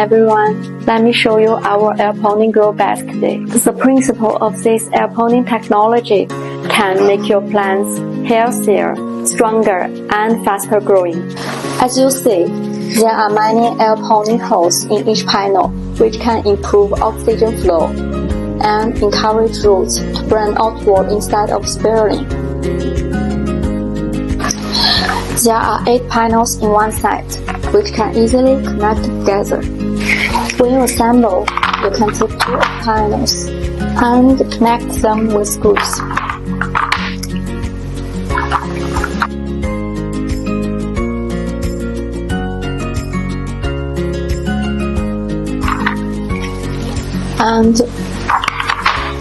everyone, let me show you our aeroponic grow beds today. The principle of this aeroponic technology can make your plants healthier, stronger, and faster growing. As you see, there are many aeroponic holes in each panel, which can improve oxygen flow and encourage roots to burn outward instead of spiraling. There are 8 panels in one side, which can easily connect together. When you assemble, you can take 2 panels and connect them with screws. And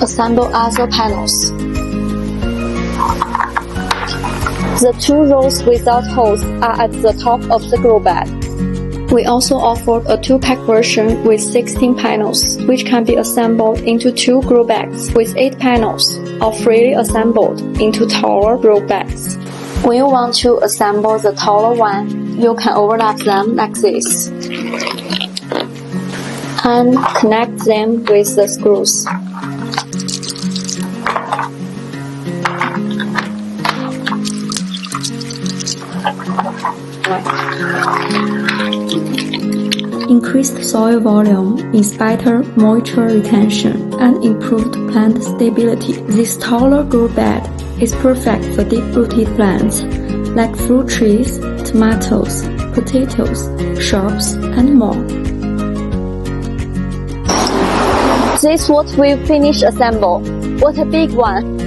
assemble other panels. The 2 rows without holes are at the top of the grow bed. We also offered a 2-pack version with 16 panels, which can be assembled into 2 grow bags with 8 panels, or freely assembled into taller grow bags. When you want to assemble the taller one, you can overlap them like this and connect them with the screws. Increased soil volume means better moisture retention and improved plant stability. This taller grow bed is perfect for deep-rooted plants like fruit trees, tomatoes, potatoes, shrubs, and more. This is what we finished assemble. What a big one!